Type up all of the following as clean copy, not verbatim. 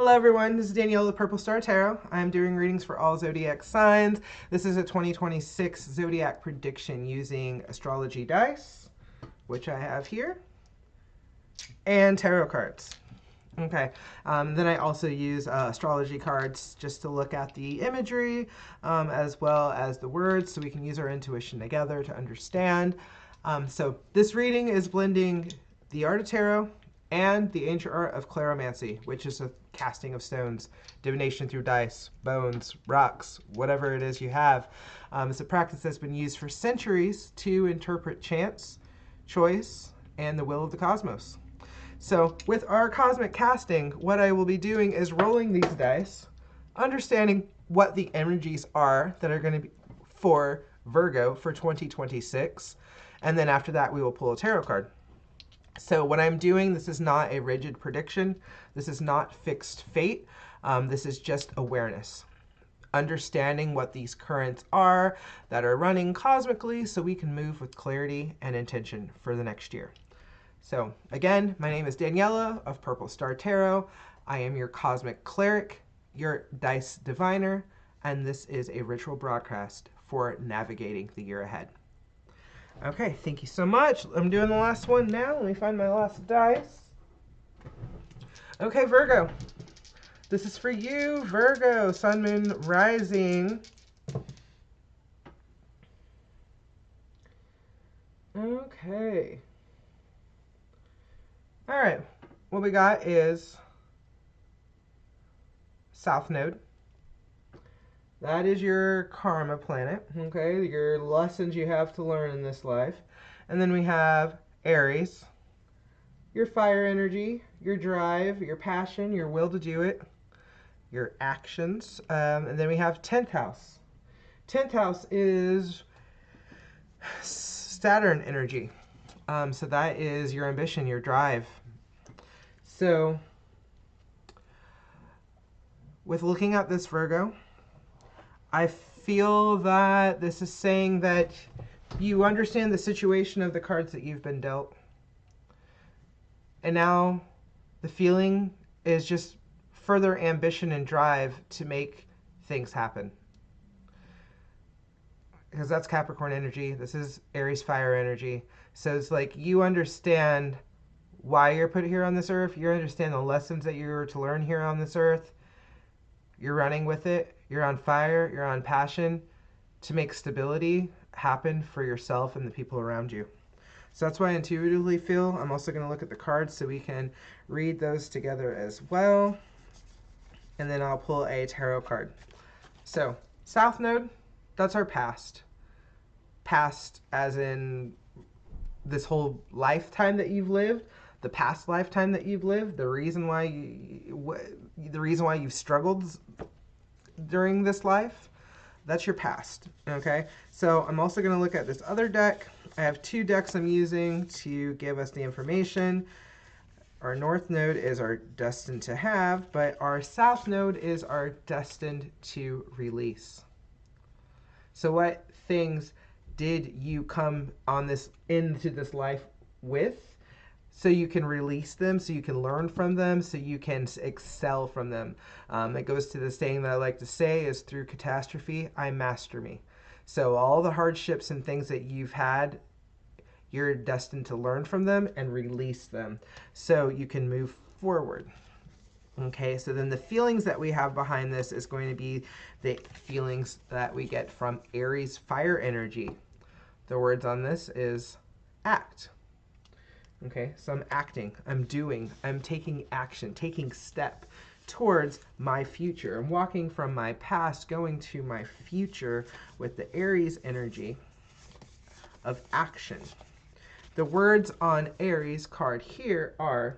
Hello everyone, this is Danielle with PurpleStar Tarot. I'm doing readings for all Zodiac signs. This is a 2026 Zodiac prediction using astrology dice, which I have here, and tarot cards. Okay, then I also use astrology cards just to look at the imagery as well as the words so we can use our intuition together to understand. So this reading is blending the art of tarot and the ancient art of claromancy, which is a casting of stones, divination through dice, bones, rocks, whatever it is you have. It's a practice that's been used for centuries to interpret chance, choice, and the will of the cosmos. So with our cosmic casting, what I will be doing is rolling these dice, understanding what the energies are that are going to be for Virgo for 2026. And then after that, we will pull a tarot card. So what I'm doing, this is not a rigid prediction. This is not fixed fate. This is just awareness. Understanding what these currents are that are running cosmically so we can move with clarity and intention for the next year. So again, my name is Daniela of PurpleStar Tarot. I am your cosmic cleric, your dice diviner, and this is a ritual broadcast for navigating the year ahead. Okay, thank you so much. I'm doing the last one now. Let me find my last dice. Okay, Virgo. This is for you, Virgo, Sun, Moon, Rising. Okay. All right, what we got is South Node. That is your karma planet, okay? Your lessons you have to learn in this life. And then we have Aries, your fire energy, your drive, your passion, your will to do it, your actions. And then we have 10th house. 10th house is Saturn energy. So that is your ambition, your drive. So with looking at this, Virgo, I feel that this is saying that you understand the situation of the cards that you've been dealt. And now the feeling is just further ambition and drive to make things happen. Because that's Capricorn energy. This is Aries fire energy. So it's like you understand why you're put here on this earth. You understand the lessons that you're to learn here on this earth. You're running with it. You're on fire. You're on passion to make stability happen for yourself and the people around you. So that's why I intuitively feel. I'm also going to look at the cards so we can read those together as well. And then I'll pull a tarot card. So South Node, that's our past. Past as in this whole lifetime that you've lived. The past lifetime that you've lived, the reason why you've struggled during this life, that's your past, okay? So I'm also going to look at this other deck. I have two decks I'm using to give us the information. Our North Node is our destined to have, but our South Node is our destined to release. So what things did you come on into this life with? So you can release them, so you can learn from them, so you can excel from them. It goes to the saying that I like to say is, through catastrophe, I master me. So all the hardships and things that you've had, you're destined to learn from them and release them so you can move forward. Okay, so then the feelings that we have behind this is going to be the feelings that we get from Aries fire energy. The words on this is act. Okay, so I'm acting, I'm doing, I'm taking action, taking step towards my future. I'm walking from my past, going to my future with the Aries energy of action. The words on Aries card here are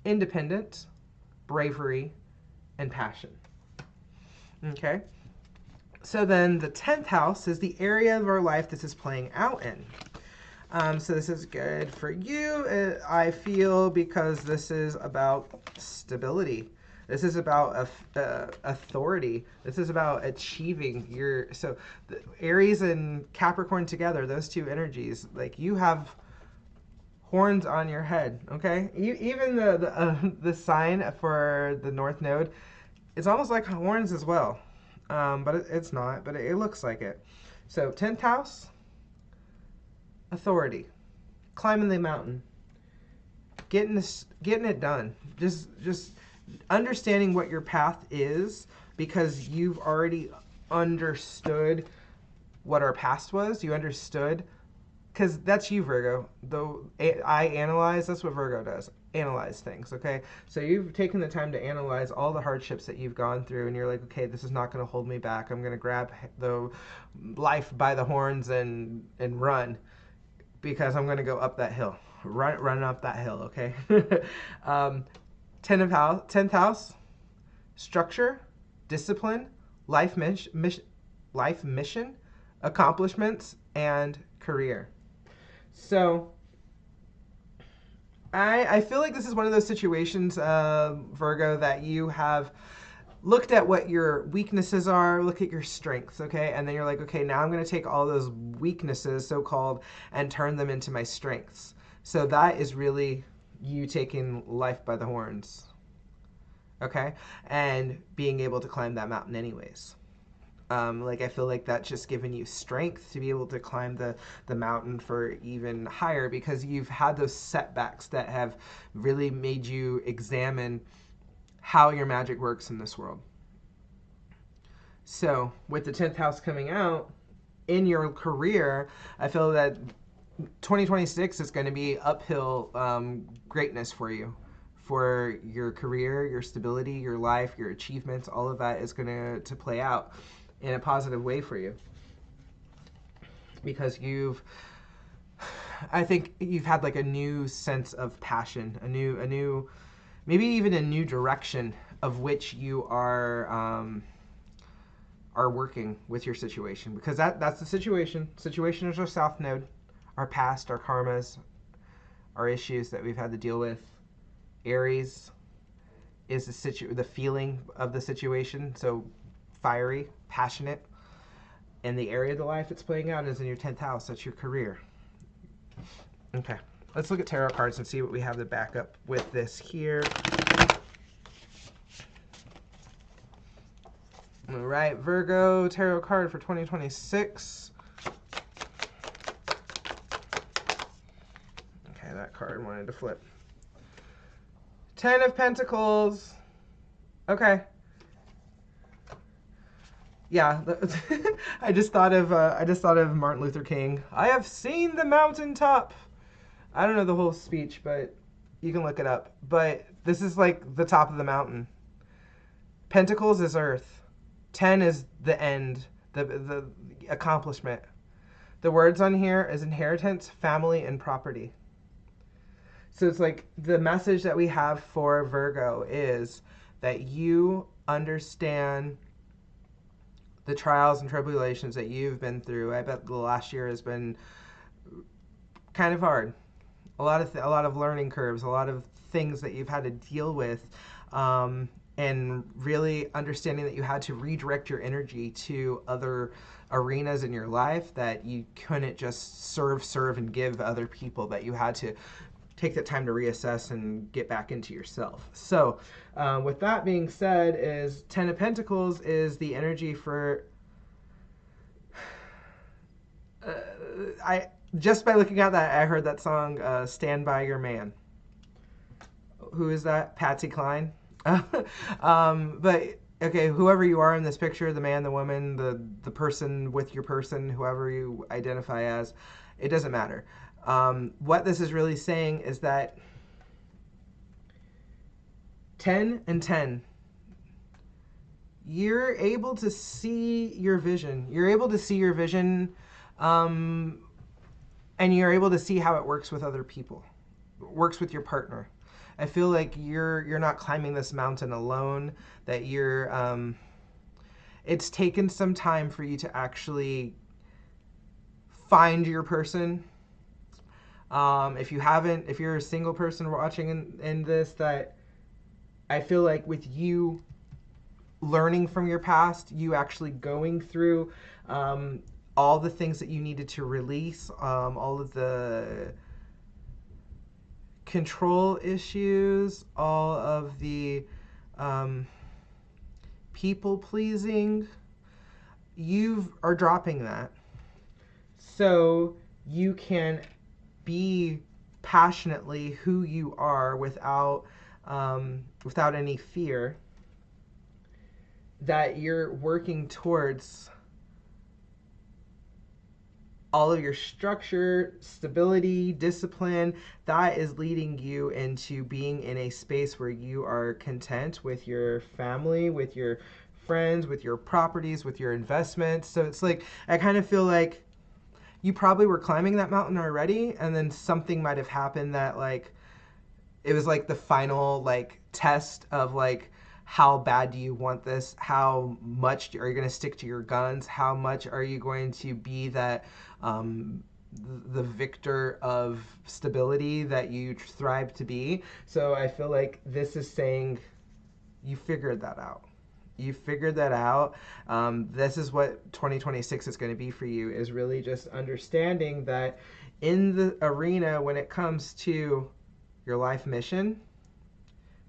independent, bravery, and passion. Okay, so then the 10th house is the area of our life this is playing out in. So this is good for you, I feel, because this is about stability. This is about authority. This is about achieving your... So the Aries and Capricorn together, those two energies, like you have horns on your head, okay? Even the sign for the North Node, it's almost like horns as well. But it's not, but it looks like it. So 10th house, authority, climbing the mountain, getting it done. Just understanding what your path is, because you've already understood what our past was. You understood, because that's you, Virgo. Though I analyze, that's what Virgo does. Analyze things, okay? So you've taken the time to analyze all the hardships that you've gone through, and you're like, okay, this is not going to hold me back. I'm going to grab the life by the horns and run, because I'm going to go up that hill. Run up that hill, okay? 10th house, structure, discipline, life mission, accomplishments, and career. So I feel like this is one of those situations, Virgo, that you have looked at what your weaknesses are, look at your strengths, okay? And then you're like, okay, now I'm going to take all those weaknesses, so-called, and turn them into my strengths. So that is really you taking life by the horns, okay? And being able to climb that mountain anyways. Like, I feel like that's just given you strength to be able to climb the mountain for even higher, because you've had those setbacks that have really made you examine how your magic works in this world. So with the 10th house coming out in your career, I feel that 2026 is going to be uphill greatness for you. For your career, your stability, your life, your achievements, all of that is going to play out in a positive way for you. Because I think you've had like a new sense of passion, a new, maybe even a new direction of which you are working with your situation. Because that's the situation. Situation is our South Node, our past, our karmas, our issues that we've had to deal with. Aries is the feeling of the situation, so fiery, passionate. And the area of the life it's playing out is in your 10th house. That's your career. Okay, let's look at tarot cards and see what we have to back up with this here. All right, Virgo tarot card for 2026. Okay, that card wanted to flip. 10 of Pentacles. Okay. Yeah, I just thought of Martin Luther King. I have seen the mountaintop. I don't know the whole speech, but you can look it up. But this is like the top of the mountain. Pentacles is earth. 10 is the end, the accomplishment. The words on here is inheritance, family, and property. So it's like the message that we have for Virgo is that you understand the trials and tribulations that you've been through. I bet the last year has been kind of hard. A lot of learning curves, a lot of things that you've had to deal with, and really understanding that you had to redirect your energy to other arenas in your life, that you couldn't just serve and give other people, that you had to take that time to reassess and get back into yourself. So with that being said, is 10 of Pentacles is the energy for just by looking at that, I heard that song, Stand By Your Man. Who is that? Patsy Cline? But, okay, whoever you are in this picture, the man, the woman, the person with your person, whoever you identify as, it doesn't matter. What this is really saying is that 10 and 10, you're able to see your vision. You're able to see your vision, and you're able to see how it works with other people, works with your partner. I feel like you're not climbing this mountain alone, that it's taken some time for you to actually find your person. If you're a single person watching in this, that I feel like with you learning from your past, you actually going through all the things that you needed to release, all of the control issues, all of the people pleasing, you are dropping that. So you can be passionately who you are without any fear, that you're working towards all of your structure, stability, discipline. That is leading you into being in a space where you are content with your family, with your friends, with your properties, with your investments. So it's like, I kind of feel like you probably were climbing that mountain already, and then something might have happened that, like, it was like the final, like, test of, like, how bad do you want this? How much are you going to stick to your guns? How much are you going to be that the victor of stability that you thrive to be? So I feel like this is saying you figured that out. You figured that out. This is what 2026 is going to be for you, is really just understanding that in the arena, when it comes to your life mission,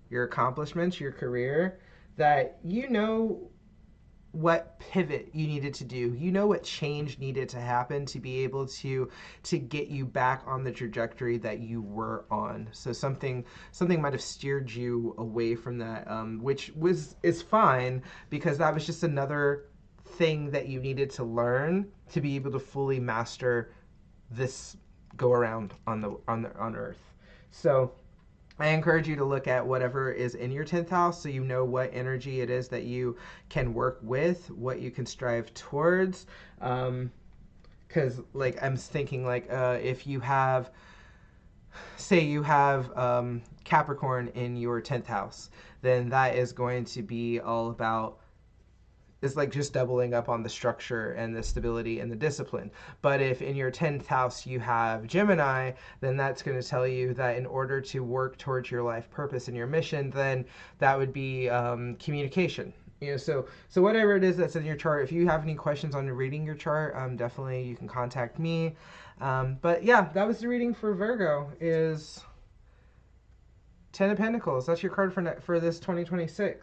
your accomplishments, your career, that you know what pivot you needed to do. You know what change needed to happen to be able to get you back on the trajectory that you were on. So something might have steered you away from that, which is fine, because that was just another thing that you needed to learn to be able to fully master this go around on Earth. So I encourage you to look at whatever is in your 10th house, so you know what energy it is that you can work with, what you can strive towards. Because, like, I'm thinking, like, if you have, say you have Capricorn in your 10th house, then that is going to be all about, is like just doubling up on the structure and the stability and the discipline. But if in your 10th house you have Gemini, then that's going to tell you that in order to work towards your life purpose and your mission, then that would be communication. You know, so whatever it is that's in your chart, if you have any questions on reading your chart, definitely you can contact me. But yeah, that was the reading for Virgo, is 10 of Pentacles. That's your card for this 2026.